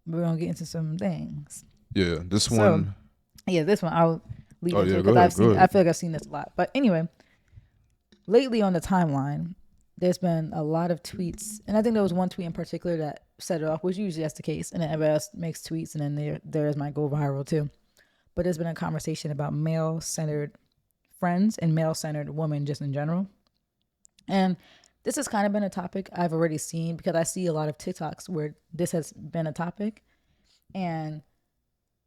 we're gonna get into some things. Yeah, this So one. yeah, this one I'll lead Oh into yeah, it go because ahead, go I ahead. feel like I've seen this a lot. But anyway, lately on the timeline, there's been a lot of tweets, and I think there was one tweet in particular that set it off, which usually that's the case, and then everybody else makes tweets, and then theirs might go viral too. But there's been a conversation about male centered friends and male centered women just in general, and this has kind of been a topic I've already seen because I see a lot of TikToks where this has been a topic, and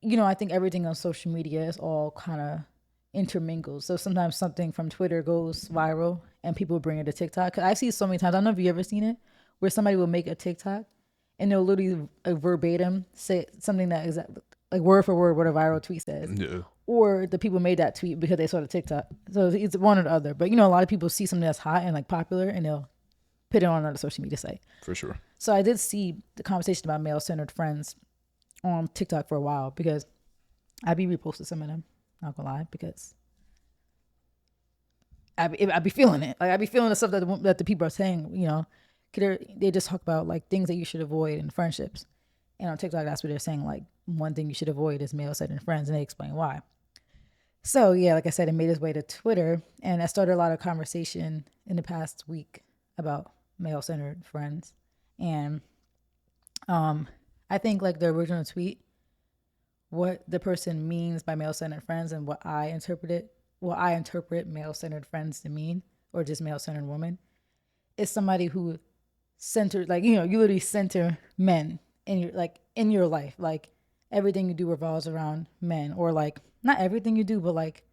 I think everything on social media is all kind of intermingled. So sometimes something from Twitter goes viral and people bring it to TikTok. 'Cause I see so many times. I don't know if you ever seen it where somebody will make a TikTok and they'll literally verbatim say something that exactly like word for word what a viral tweet says. Yeah, Or the people made that tweet because they saw the TikTok. So it's one or the other. But a lot of people see something that's hot and like popular and they'll put it on another social media site. for sure. So I did see the conversation about male centered friends on TikTok for a while because I be reposting some of them. Not gonna lie, because I be feeling it. Like I be feeling the stuff that the people are saying. They just talk about like things that you should avoid in friendships. And on TikTok, that's what they're saying. Like one thing you should avoid is male centered friends, and they explain why. So yeah, like I said, it made its way to Twitter, and I started a lot of conversation in the past week about male centered friends. And I think like the original tweet, what the person means by male centered friends and what I interpret male centered friends to mean, or just male centered woman, is somebody who centered like you literally center men in your life. Like everything you do revolves around men, or like not everything you do, but like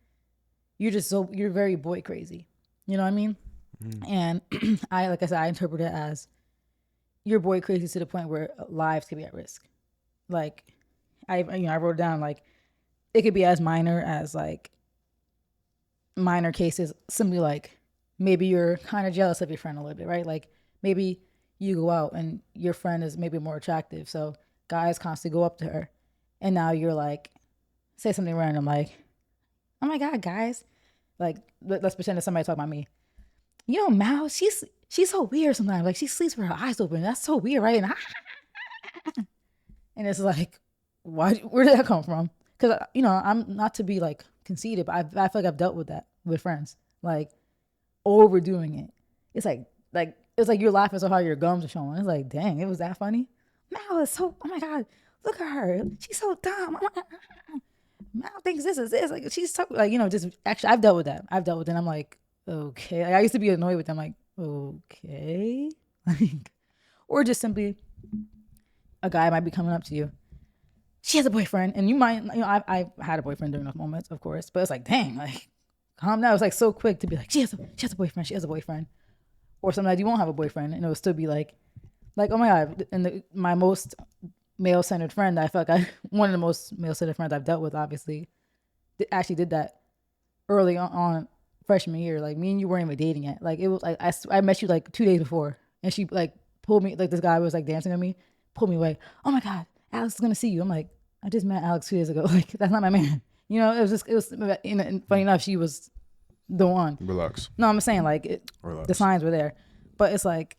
you're very boy crazy. You know what I mean? Mm. And I like I said, I interpret it as you're boy crazy to the point where lives could be at risk. Like I wrote down like it could be as minor as like minor cases, simply like maybe you're kind of jealous of your friend a little bit, right? Like maybe you go out and your friend is maybe more attractive, so guys constantly go up to her, and now you're like say something random like, "Oh my god, guys!" Like let's pretend that somebody talking about me. Mal, she's so weird sometimes. Like she sleeps with her eyes open. That's so weird, right? And it's like, why? Where did that come from? Because I'm not to be like conceited, but I feel like I've dealt with that with friends, like overdoing it. It's like it's like you're laughing so hard your gums are showing. It's like, dang, it was that funny. Mal is so. Oh my god, look at her. She's so dumb. Mal thinks this is this. Like she's so like just actually I've dealt with that. I've dealt with it. And I'm like, okay. Like, I used to be annoyed with them. Like, okay, like, or just simply a guy might be coming up to you. She has a boyfriend, and you might, I had a boyfriend during those moments, of course, but it's like, dang, like, calm down. It's like so quick to be like, she has a boyfriend, she has a boyfriend, or sometimes you won't have a boyfriend, and it'll still be like, oh my god, and my most male centered friend, I felt like one of the most male centered friends I've dealt with, obviously, actually did that early on freshman year. Like me and you weren't even dating yet. Like it was like I met you like 2 days before, and she like pulled me like this guy was like dancing on me, pulled me away. Oh my god, Alex is gonna see you. I'm like, I just met Alex 2 days ago. Like that's not my man. It was and funny enough, she was the one. Relax, No, I'm saying like the relax. signs were there, but it's like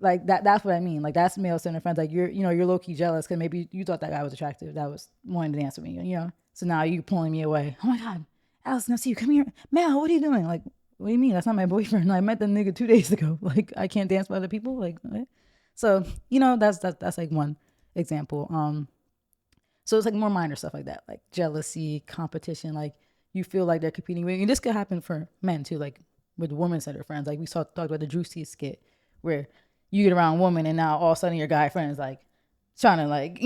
that. That's what I mean. Like that's male centered friends. Like you're low key jealous because maybe you thought that guy was attractive. That was wanting to dance with me. So now you pulling me away. Oh my god, Alice, no, see you. Come here, Mel. What are you doing? Like, what do you mean? That's not my boyfriend. I met the nigga 2 days ago. Like, I can't dance with other people. Like, what? So that's like one example. So it's like more minor stuff like that, like jealousy, competition. Like you feel like they're competing with you. And this could happen for men too, like with women centered friends. Like we talked about the Drewski skit where you get around a woman and now all of a sudden your guy friend is like trying to like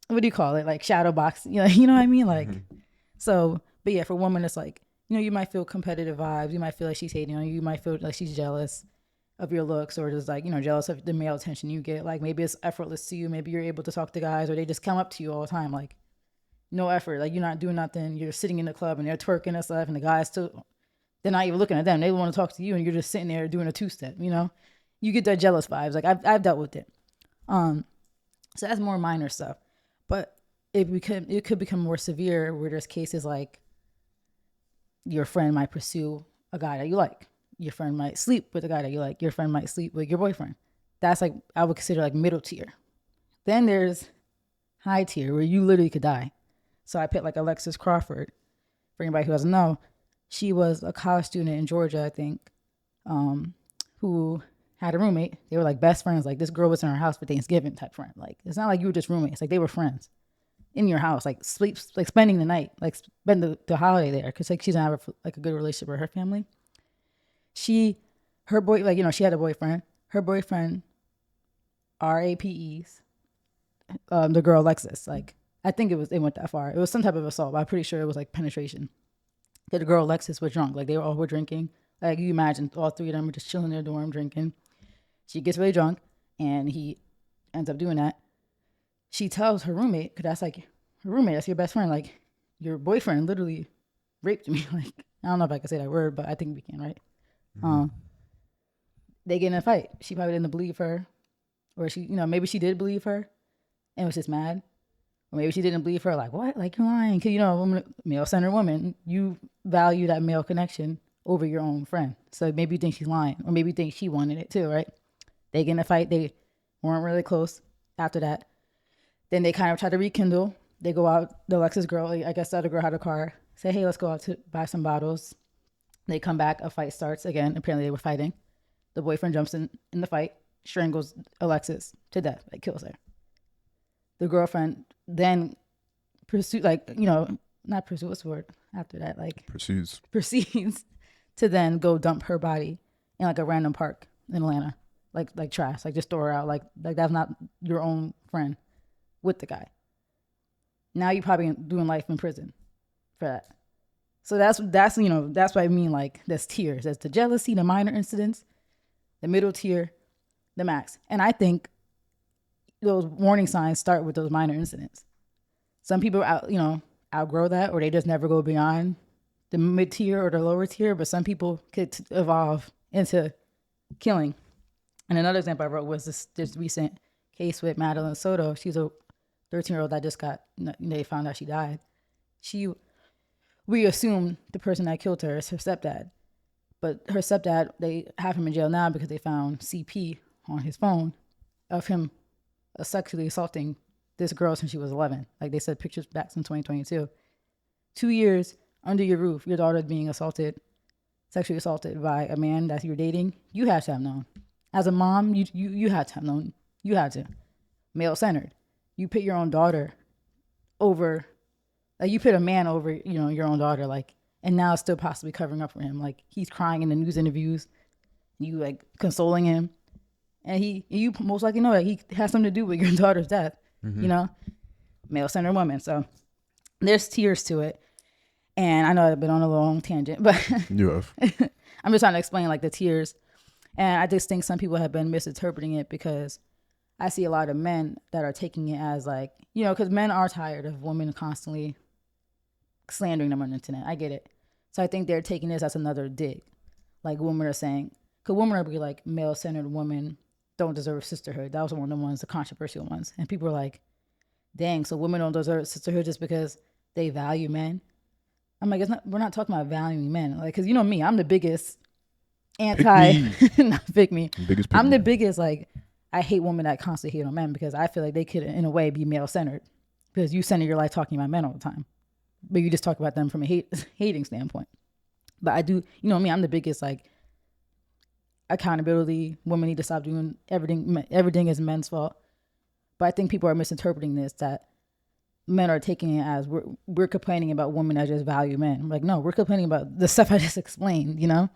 what do you call it, like shadow box, you know what I mean, like Hmm. so. But yeah, for women it's like you might feel competitive vibes, you might feel like she's hating on you, you might feel like she's jealous of your looks, or just like jealous of the male attention you get. Like maybe it's effortless to you, maybe you're able to talk to guys or they just come up to you all the time, like no effort, like you're not doing nothing, you're sitting in the club and they're twerking and stuff, and the guys still, they're not even looking at them, they want to talk to you and you're just sitting there doing a two-step. You get that jealous vibes. Like I've dealt with it. um so that's more minor stuff, but it could become more severe where there's cases like your friend might pursue a guy that you like. Your friend might sleep with a guy that you like. Your friend might sleep with your boyfriend. That's like I would consider like middle tier. Then there's high tier where you literally could die. So I picked like Alexis Crawford. For anybody who doesn't know, she was a college student in Georgia, I think, who had a roommate. They were like best friends. Like this girl was in her house for Thanksgiving type friend. Like it's not like you were just roommates. Like they were friends in your house, like sleep, like spending the night, like spend the holiday there. Cause like she didn't have like a good relationship with her family. Her boy, like, you know, she had a boyfriend. Her boyfriend, RAPEs, the girl Alexis. Like I think it went that far. It was some type of assault, but I'm pretty sure it was like penetration. The girl Alexis was drunk. Like they all were drinking. Like you imagine all three of them were just chilling in their dorm drinking. She gets really drunk and he ends up doing that. She tells her roommate, because that's like her roommate, that's your best friend, like your boyfriend literally raped me. Like I don't know if I can say that word, but I think we can, right? They get in a fight. She probably didn't believe her, or she, you know, maybe she did believe her and was just mad. Or maybe she didn't believe her, like, what? Like, you're lying. Because, you know, male-centered woman, you value that male connection over your own friend. So maybe you think she's lying. Or maybe you think she wanted it too, right? They get in a fight. They weren't really close after that. Then they kind of try to rekindle. They go out. The Alexis girl, I guess the other girl had a car. Say, hey, let's go out to buy some bottles. They come back. A fight starts again. Apparently they were fighting. The boyfriend jumps in the fight, strangles Alexis to death, like kills her. The girlfriend then pursue, like, you know, not pursue, what's the word after that? Like Proceeds to then go dump her body in like a random park in Atlanta, like trash, like just throw her out, like that's not your own friend with the guy. Now you're probably doing life in prison for that. So that's you know, that's what I mean. Like there's tiers. There's the jealousy, the minor incidents, the middle tier, the max. And I think those warning signs start with those minor incidents. Some people outgrow that, or they just never go beyond the mid tier or the lower tier. But some people could evolve into killing. And another example I wrote was this recent case with Madeline Soto. She's a 13-year-old that just they found out she died. We assumed the person that killed her is her stepdad. But her stepdad, they have him in jail now because they found CP on his phone of him sexually assaulting this girl since she was 11. Like they said, pictures back in 2022. 2 years under your roof, your daughter being sexually assaulted by a man that you're dating. You had to have known. As a mom, you had to have known. You had to. Male-centered. You put your own daughter over, like you put a man over, you know, your own daughter, like, and now still possibly covering up for him. Like he's crying in the news interviews, you like consoling him, and you most likely know that he has something to do with your daughter's death. Mm-hmm. You know, male-centered woman. So there's tiers to it, and I know I've been on a long tangent, but you have. I'm just trying to explain like the tiers, and I just think some people have been misinterpreting it because I see a lot of men that are taking it as like, you know, because men are tired of women constantly slandering them on the internet. I get it. So I think they're taking this as another dig. Like women are saying, because women are be like, male-centered women don't deserve sisterhood. That was one of the ones, the controversial ones. And people are like, dang, so women don't deserve sisterhood just because they value men? I'm like, we're not talking about valuing men. Like, because you know me, I'm the biggest not pick me. I'm the biggest, like, I hate women that constantly hate on men because I feel like they could, in a way, be male-centered because you spend your life talking about men all the time. But you just talk about them from a hating standpoint. But I do, you know me, I'm the biggest, like, accountability. Women need to stop doing everything. Everything is men's fault. But I think people are misinterpreting this, that men are taking it as we're complaining about women that just value men. I'm like, no, we're complaining about the stuff I just explained, you know?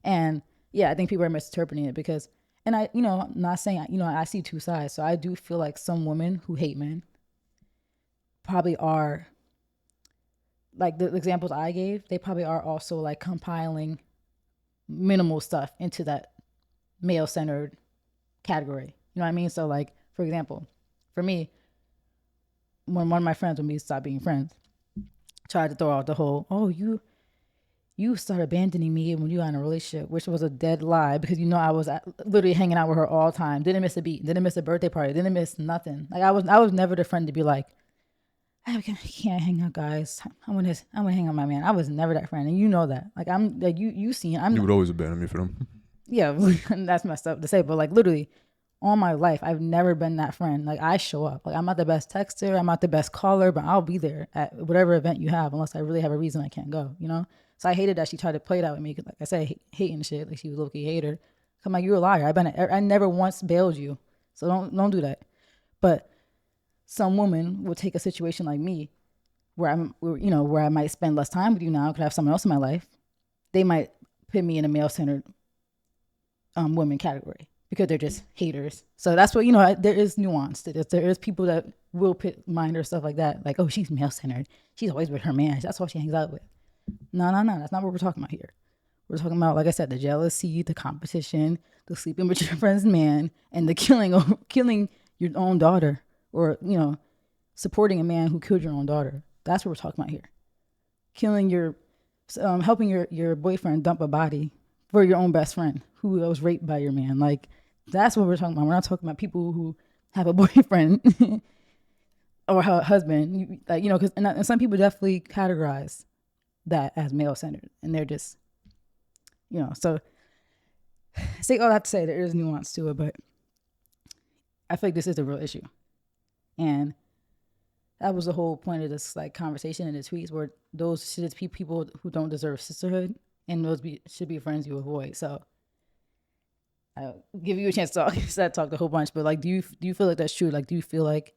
And yeah, I think people are misinterpreting it because, and I, you know, I'm not saying, you know, I see two sides. So I do feel like some women who hate men probably are, like the examples I gave, they probably are also like compiling minimal stuff into that male-centered category. You know what I mean? So like, for example, for me, when one of my friends, when we stopped being friends, tried to throw out the whole, oh, you started abandoning me when you were in a relationship, which was a dead lie because, you know, I was literally hanging out with her all the time. Didn't miss a beat. Didn't miss a birthday party. Didn't miss nothing. Like I was never the friend to be like, I can't hang out, guys. I'm gonna hang out with my man. I was never that friend, and you know that. Like I'm like you seen. You would always abandon me for them. Yeah, that's messed up to say, but like literally, all my life, I've never been that friend. Like I show up. Like I'm not the best texter, I'm not the best caller, but I'll be there at whatever event you have, unless I really have a reason I can't go. You know. So I hated that she tried to play that with me. Cause like I said, hating shit. Like she was a low key hater. I'm like, you're a liar. I never once bailed you. So don't do that. But some woman will take a situation like me, where I might spend less time with you now, could have someone else in my life. They might put me in a male centered women category because they're just haters. So that's what, there is nuance to this. There is people that will put mind or stuff like that. Like, oh, she's male centered. She's always with her man. That's all she hangs out with. No. That's not what we're talking about here. We're talking about, like I said, the jealousy, the competition, the sleeping with your friend's man, and the killing your own daughter, or, supporting a man who killed your own daughter. That's what we're talking about here. Helping your boyfriend dump a body for your own best friend who was raped by your man. Like, that's what we're talking about. We're not talking about people who have a boyfriend or a husband. Because and some people definitely categorize that as male centered, and they're just, so say all I have to say, there is nuance to it, but I feel like this is a real issue. And that was the whole point of this conversation in the tweets, where those should be people who don't deserve sisterhood, and those should be friends you avoid. So I'll give you a chance to talk. I talked a whole bunch, but do you feel like that's true? Do you feel like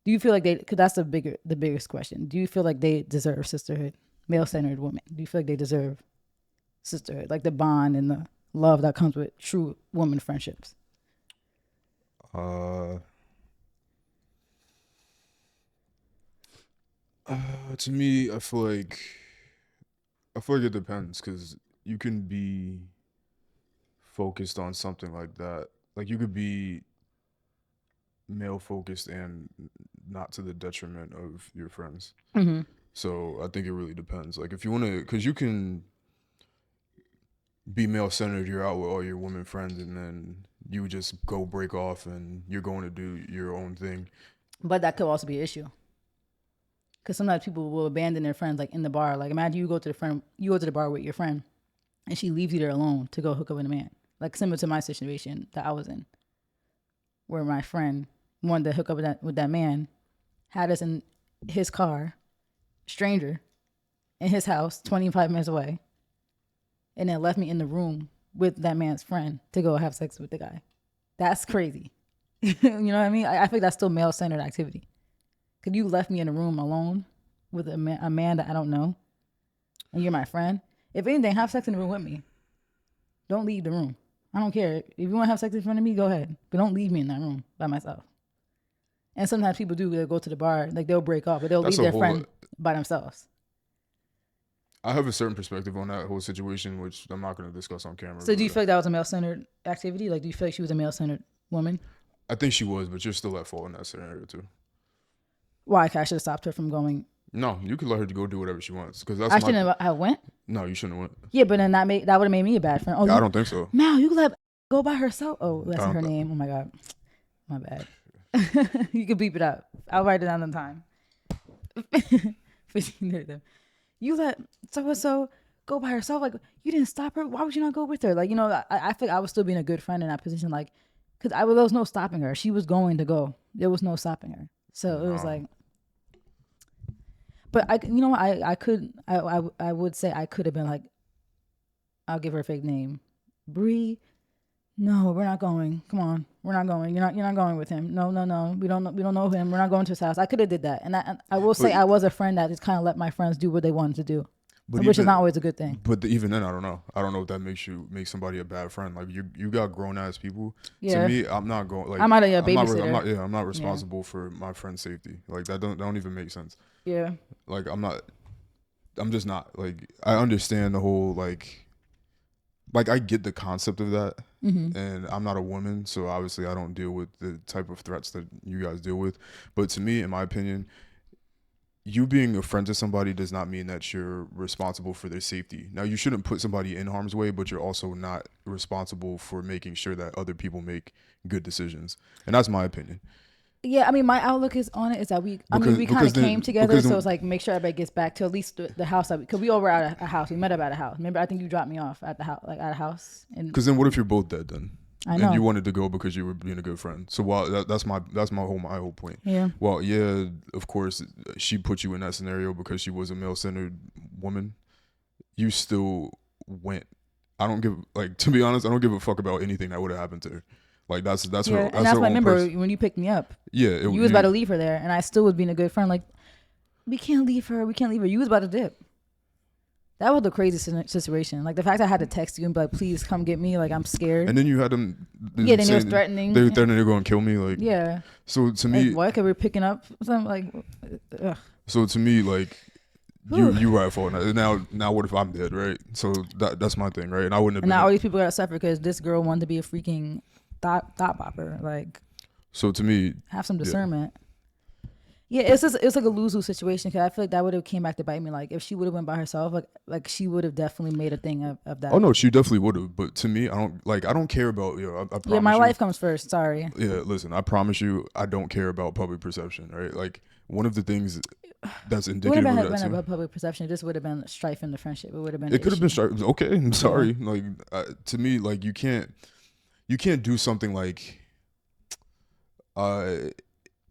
they? Because that's the biggest question. Do you feel like they deserve sisterhood? Male-centered women. Do you feel like they deserve sisterhood, like the bond and the love that comes with true woman friendships? To me, I feel like it depends, because you can be focused on something like that. Like, you could be male focused and not to the detriment of your friends. Mm-hmm. So I think it really depends. Like, if you want to, because you can be male centered, you're out with all your women friends, and then you just go break off and you're going to do your own thing. But that could also be an issue. Because sometimes people will abandon their friends, like in the bar. Like, imagine you go to the bar with your friend, and she leaves you there alone to go hook up with a man. Like, similar to my situation that I was in, where my friend wanted to hook up with that man, had us in his car, stranger, in his house, 25 minutes away, and then left me in the room with that man's friend to go have sex with the guy. That's crazy. You know what I mean? I think that's still male-centered activity. Because you left me in a room alone with a man that I don't know, and you're my friend. If anything, have sex in the room with me. Don't leave the room. I don't care. If you want to have sex in front of me, go ahead. But don't leave me in that room by myself. And sometimes people do. They'll go to the bar, like they'll break off, but they'll leave their friend by themselves. I have a certain perspective on that whole situation, which I'm not going to discuss on camera. So do you feel like that was a male-centered activity? Like, do you feel like she was a male-centered woman? I think she was, but you're still at fault in that scenario too. Why? I should have stopped her from going. No, you could let her go do whatever she wants. Because I shouldn't have. I went. No, you shouldn't have went. Yeah, but then that would have made me a bad friend. Oh, I don't think so. Mal, you let go by herself. Oh, that's her name. Oh my god, my bad. You can beep it out. I'll write it down on time. 15 of them. You let so go by herself. Like, you didn't stop her. Why would you not go with her? Like, I feel like I was still being a good friend in that position. Like, because there was no stopping her. She was going to go. There was no stopping her. So it was like. But I would say I could have been like, I'll give her a fake name, Bree. No, we're not going. Come on, we're not going. You're not going with him. No. We don't know him. We're not going to his house. I could have did that, and I will say I was a friend that just kind of let my friends do what they wanted to do, which is not always a good thing. But even then, I don't know. I don't know if that makes somebody a bad friend. Like, you got grown ass people. Yeah. To me, I'm not going. Like, I'm not a babysitter. I'm not responsible for my friend's safety. Like, that don't even make sense. Yeah. Like, I'm just not. Like, I understand the whole like I get the concept of that. Mm-hmm. And I'm not a woman, so obviously I don't deal with the type of threats that you guys deal with. But to me, in my opinion, you being a friend to somebody does not mean that you're responsible for their safety. Now, you shouldn't put somebody in harm's way, but you're also not responsible for making sure that other people make good decisions. And that's my opinion. Yeah, I mean, my outlook on it is that we kind of came together, so it's like, make sure everybody gets back to at least the house, because we all were at a house. We met up at a house. Remember, I think you dropped me off at the house, like at a house. Because then, what if you're both dead then? I and you know. wanted to go because you were being a good friend. So while that's my whole point. Yeah. Well, yeah, of course, she put you in that scenario because she was a male centered woman. You still went. I don't give like to be honest. I don't give a fuck about anything that would have happened to her. Like that's Yeah, her and that's that's her what I own remember person. when you picked me up. Yeah, You was about to leave her there, and I still was being a good friend. Like, we can't leave her. We can't leave her. You was about to dip. That was the crazy situation. Like the fact I had to text you and be like, "Please come get me." Like I'm scared. and then you had them. Yeah, then they was saying threatening. They were threatening they're going to kill me. Like Yeah. so to Like me. what? Cause we're picking up something like. Ugh. So to me, like you were at fault. Now what if I'm dead, right? So that's my thing, right? And I wouldn't have And been. now all these people gotta suffer because this girl wanted to be a freaking thought bopper. Like, So to me, have some discernment. Yeah, it's like a lose-lose situation because I feel like that would have came back to bite me. Like if she would have went by herself, like she would have definitely made a thing of that. oh no, she definitely would have. But to me, I don't care about I promise Yeah, my you, life comes first. Sorry. Yeah, listen, I promise you, I don't care about public perception, right? Like one of the things that's It would indicative have of been that too. about public perception. This would have been strife in the friendship. It would have been. It could have been okay. I'm sorry. Like to me, like you can't do something like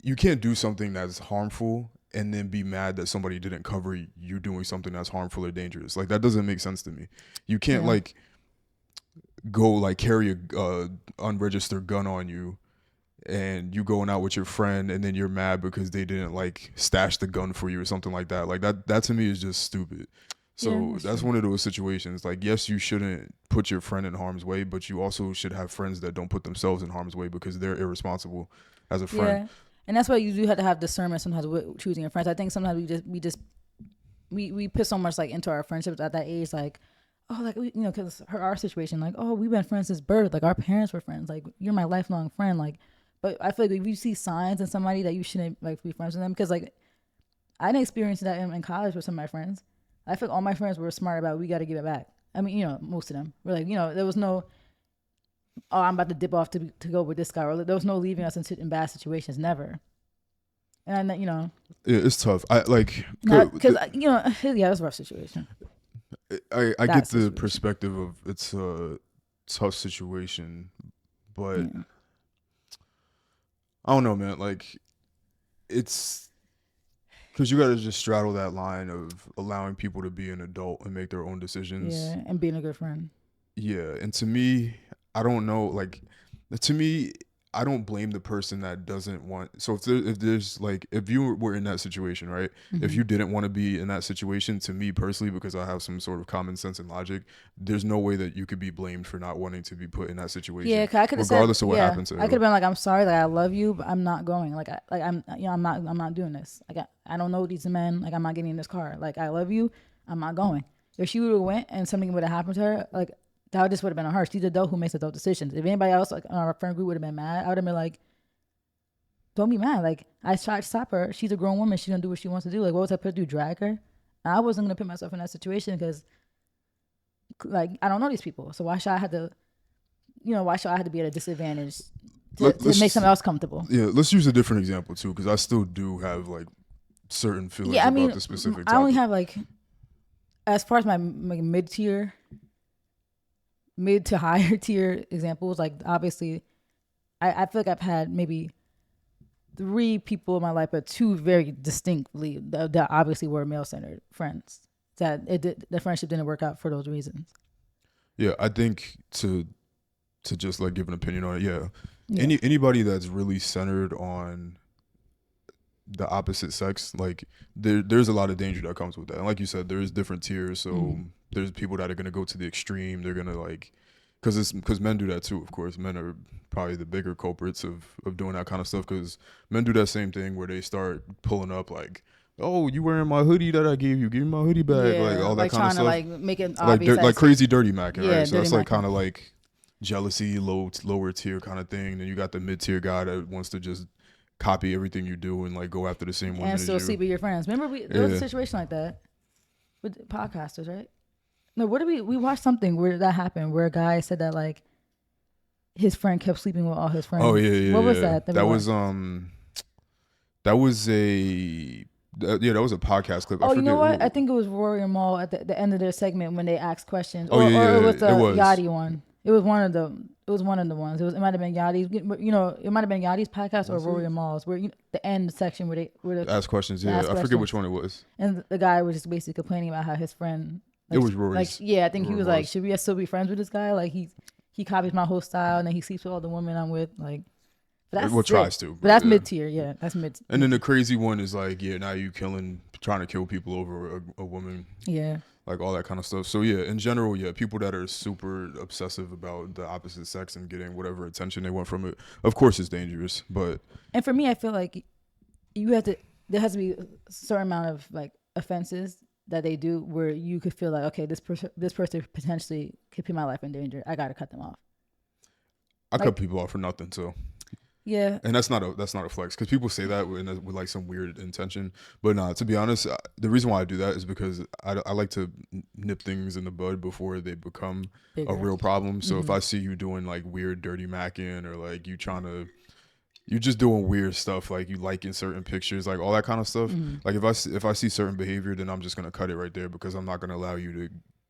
you can't do something that's harmful and then be mad that somebody didn't cover you doing something that's harmful or dangerous. Like that doesn't make sense to me. You can't like go like carry a unregistered gun on you and you going out with your friend and then you're mad because they didn't like stash the gun for you or something like that. Like that to me is just stupid. So that's one of those situations. Like, yes, you shouldn't put your friend in harm's way, but you also should have friends that don't put themselves in harm's way because they're irresponsible as a friend. Yeah, and that's why you do have to have discernment sometimes with choosing your friends. I think sometimes we put so much like into our friendships at that age, like, oh, like because our situation, like, oh, we've been friends since birth, like our parents were friends, like you're my lifelong friend, like. But I feel like if you see signs in somebody that you shouldn't like be friends with them, because like I didn't experience that in college with some of my friends. I feel like all my friends were smart about we got to give it back. I mean, most of them were like, there was no, oh, I'm about to dip off to go with this guy, or there was no leaving us in bad situations, never. And yeah, it's tough. I like because yeah, it was a rough situation. I get the perspective of it's a tough situation, but I don't know, man. Like it's because you got to just straddle that line of allowing people to be an adult and make their own decisions. Yeah, and being a good friend. Yeah, and to me, I don't know. Like, to me, I don't blame the person that doesn't want. So if you were in that situation, right? Mm-hmm. If you didn't want to be in that situation, to me personally, because I have some sort of common sense and logic, there's no way that you could be blamed for not wanting to be put in that situation. Yeah, I could have regardless of what happened to her. I could have been like, I'm sorry, like I love you, but I'm not going. I'm not doing this. Like I don't know these men. Like I'm not getting in this car. Like I love you, I'm not going. If she would have went and something would have happened to her, like. That just would have been on her. She's the adult who makes adult decisions. If anybody else, like our friend group, would have been mad, I would have been like, "Don't be mad." Like I tried to stop her. She's a grown woman. She's gonna do what she wants to do. Like what was I supposed to do? Drag her? And I wasn't gonna put myself in that situation because, like, I don't know these people. So why should I have to, why should I have to be at a disadvantage to make someone else comfortable? Yeah, let's use a different example too, because I still do have like certain feelings about the specific topic. I only have like, as far as my mid to higher tier examples, like obviously I feel like I've had maybe 3 people in my life, but 2 very distinctly that obviously were male-centered friends that the friendship didn't work out for those reasons. Yeah, I think to just like give an opinion on it, yeah. Anybody that's really centered on the opposite sex, like there's a lot of danger that comes with that. And like you said, there's different tiers, so there's people that are going to go to the extreme. They're going to like, because men do that too, of course. Men are probably the bigger culprits of doing that kind of stuff, because men do that same thing where they start pulling up like, oh, you wearing my hoodie that I gave you, give me my hoodie back, like all that kind of stuff. Like make it obvious, like crazy dirty macking, right? So that's like kind of like jealousy, lower tier kind of thing. Then you got the mid tier guy that wants to just copy everything you do and like go after the same women and still as you. sleep with your friends. Remember there was a situation like that with podcasters, right? No, what did we watched something where that happened, where a guy said that like his friend kept sleeping with all his friends. Oh yeah. What was that? That was that was a podcast clip. Oh, you know what? I think it was Rory and Mal at the end of their segment when they asked questions. Oh, or it was the Yachty one. It was one of the. It was one of the ones. It might have been Yachty's. You know, it might have been Yachty's podcast or Was Rory it? and Malls, where the end section where the Ask questions. ask Yeah, I forget questions. which one it was. And the guy was just basically complaining about how his friend. It was Like, Rory's. yeah, I think he Rory was like, Mars. should we still be friends with this guy? Like he copies my whole style, and then he sleeps with all the women I'm with. Like, but that's Well, sick. tries to. But that's yeah. mid tier. Yeah, that's mid. And then the crazy one is like, yeah, now you trying to kill people over a woman, Yeah. like all that kind of stuff. So yeah, in general, yeah, people that are super obsessive about the opposite sex and getting whatever attention they want from it, of course, it's dangerous. But And for me, I feel like you have to. There has to be a certain amount of like offenses that they do where you could feel like, okay, this person potentially could put my life in danger. I got to cut them off. I Like- cut people off for nothing. So, Yeah. and that's not a flex because people say that with like some weird intention. But nah, to be honest, the reason why I do that is because I like to nip things in the bud before they become Bigger. a real problem. So if Mhm. I see you doing like weird dirty macking or like you're just doing weird stuff, like you liking certain pictures, like all that kind of stuff. Mhm. Like if I see certain behavior, then I'm just gonna cut it right there because I'm not gonna allow you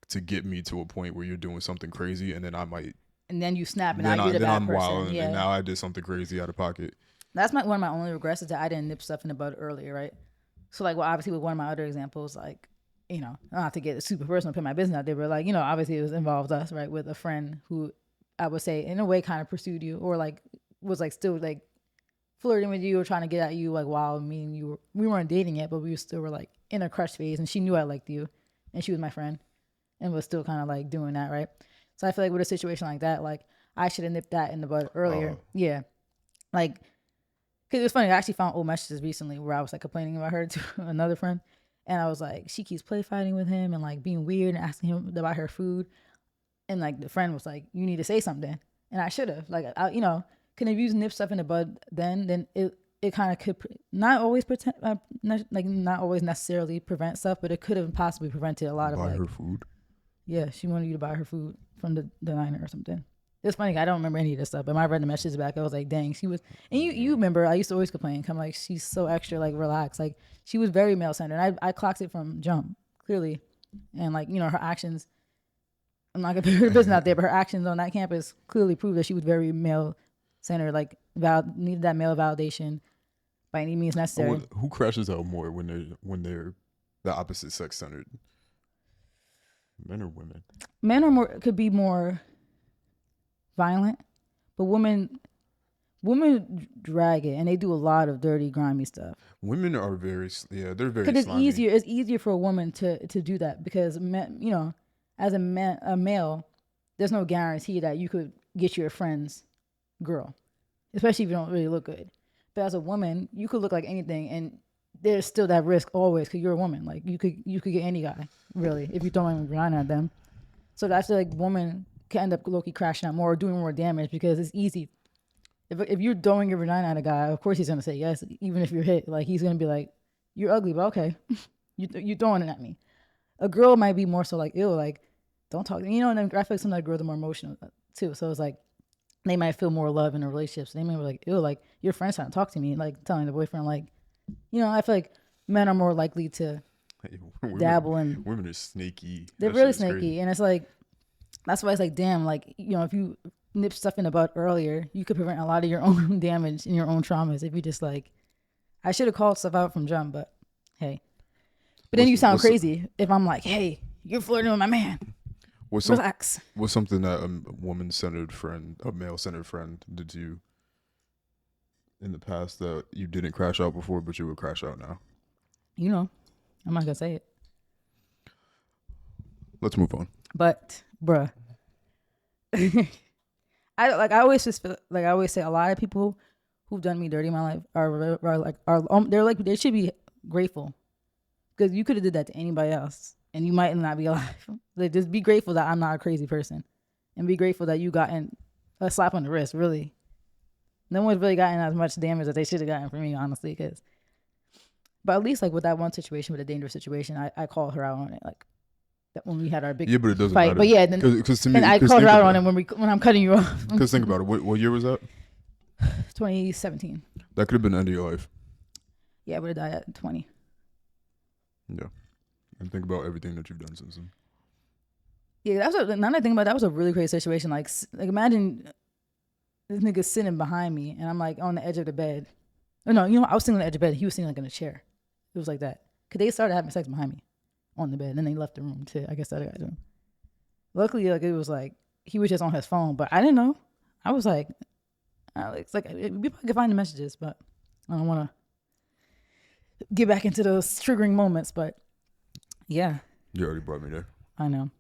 to get me to a point where you're doing something crazy and then I might And then you snap, and then, now you're the then bad I'm person. wild and Yeah. then now I did something crazy out of pocket. That's one of my only regrets is that I didn't nip stuff in the bud earlier, right? So like, well, obviously with one of my other examples, like, you know, not have to get super personal, put my business out there, but like, you know, obviously it was involved us, right, with a friend who I would say in a way kind of pursued you or like was like still like flirting with you or trying to get at you like while me and you we weren't dating yet, but we still were like in a crush phase, and she knew I liked you, and she was my friend, and was still kind of like doing that, right? So I feel like with a situation like that, like I should have nipped that in the bud earlier. Yeah, like. Cause it was funny. I actually found old messages recently where I was like complaining about her to another friend, and I was like, she keeps play fighting with him and like being weird and asking him about her food, and like the friend was like, you need to say something, and I should have like you know, could have used nip stuff in the bud then it kind of could not always pretend not always necessarily prevent stuff, but it could have possibly prevented a lot of Buy like her food. yeah, she wanted you to buy her food from the diner or something. It's funny, I don't remember any of this stuff, but when I read the messages back, I was like, dang, she was, and you remember, I used to always complain, I'm like, she's so extra, like, relaxed. Like, she was very male-centered. I clocked it from jump, clearly. And, like, you know, her actions, I'm not going to put her business out there, but her actions on that campus clearly proved that she was very male-centered, like, needed that male validation by any means necessary. Who crashes out more when they're the opposite sex centered? Men or women? Men could be more violent, but women drag it, and they do a lot of dirty, grimy stuff. Women are they're very Because it's slimy. easier. It's easier for a woman to do that because men, you know, as a male, there's no guarantee that you could get your friend's girl, especially if you don't really look good. But as a woman, you could look like anything, and there's still that risk always because you're a woman. Like you could get any guy really if you throw a vagina at them. So that's like women can end up low-key crashing out more or doing more damage because it's easy. If you're throwing your vagina at a guy, of course he's gonna say yes, even if you're hit. Like he's gonna be like, "You're ugly, but okay, you throwing it at me." A girl might be more so like, "Ew, like don't talk." You know, and then I feel like some of the girls are more emotional too. So it's like they might feel more love in a relationship. So they may be like, "Ew, like your friend's trying to talk to me," like telling the boyfriend, like, you know, I feel like men are more likely to dabble in. Women are sneaky. They're That really shit is snaky, crazy. and it's like that's why it's like, damn, like you know, if you nip stuff in the bud earlier, you could prevent a lot of your own damage and your own traumas. If you just like, I should have called stuff out from jump, but hey. But then you sound crazy if I'm like, hey, you're flirting with my man. Relax. What's something that a woman-centered friend, a male-centered friend, did to you in the past that you didn't crash out before, but you would crash out now? You know, I'm not gonna say it, Let's move on. but bruh. I always just feel like I always say a lot of people who've done me dirty in my life they should be grateful because you could have did that to anybody else and you might not be alive. Like just be grateful that I'm not a crazy person, and be grateful that you gotten a slap on the wrist. Really, no one's really gotten as much damage that they should have gotten from me, honestly. But at least like with that one situation, with a dangerous situation, I called her out on it. Like that when we had our big But it doesn't fight. matter. But yeah, then Because to me, and I called her out on it when I'm cutting you off. Because think about it. What year was that? 2017. That could have been the end of your life. Yeah, I would have died at 20. Yeah. And think about everything that you've done since then. Yeah, that's what. Now that I think about it, that was a really crazy situation. Like imagine this nigga sitting behind me, and I'm like on the edge of the bed. Oh, no, I was sitting on the edge of the bed. He was sitting like in a chair. It was like that. Cause they started having sex behind me on the bed, and then they left the room to, I guess, the other guy's room. Luckily, like it was like he was just on his phone, but I didn't know. I was like, it's like we probably could find the messages, but I don't want to get back into those triggering moments. But yeah, You already brought me there. I know.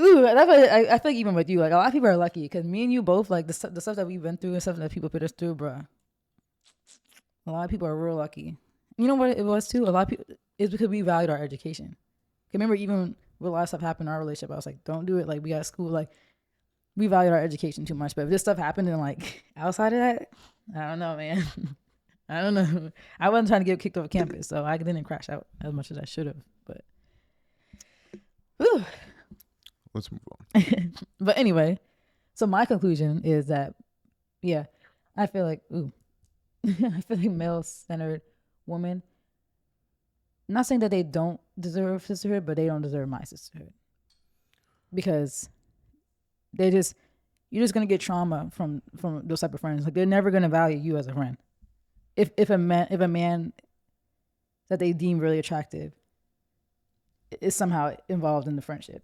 Ooh, that's why I feel like even with you, like a lot of people are lucky because me and you both, like the stuff that we've been through and stuff that people put us through, bruh. A lot of people are real lucky. You know what it was too? A lot of people, it's because we valued our education. Remember, even with a lot of stuff happened in our relationship, I was like, don't do it. Like we got school, like we valued our education too much. But if this stuff happened and like outside of that, I don't know, man. I don't know. I wasn't trying to get kicked off campus, so I didn't crash out as much as I should have. But whew. Let's move on. But anyway, so my conclusion is that, yeah, I feel like, I feel like male-centered women, not saying that they don't deserve sisterhood, but they don't deserve my sisterhood. Because you're just going to get trauma from those type of friends. Like, they're never going to value you as a friend. If a man that they deem really attractive is somehow involved in the friendship,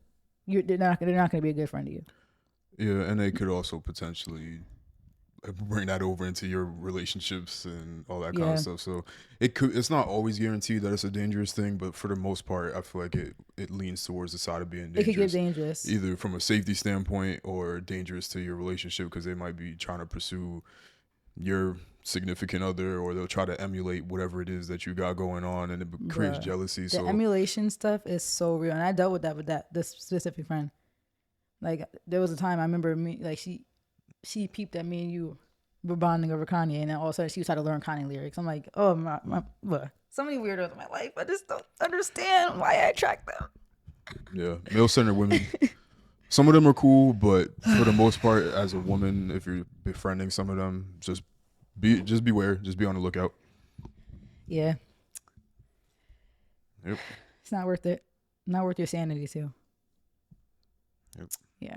they're not going to be a good friend to you. Yeah, and they could also potentially bring that over into your relationships and all that kind of stuff. So it's not always guaranteed that it's a dangerous thing, but for the most part, I feel like it leans towards the side of being dangerous. It could get dangerous, either from a safety standpoint or dangerous to your relationship because they might be trying to pursue your significant other, or they'll try to emulate whatever it is that you got going on, and it creates jealousy. The emulation stuff is so real, and I dealt with that this specific friend. Like there was a time I remember me, like she peeped at me and you were bonding over Kanye, and then all of a sudden she was trying to learn Kanye lyrics. I'm like, oh my so many weirdos in my life. I just don't understand why I attract them. Yeah, male-centered women. Some of them are cool, but for the most part, as a woman, if you're befriending some of them, just beware. Just be on the lookout. Yeah. Yep. It's not worth it. Not worth your sanity too. Yep. Yeah.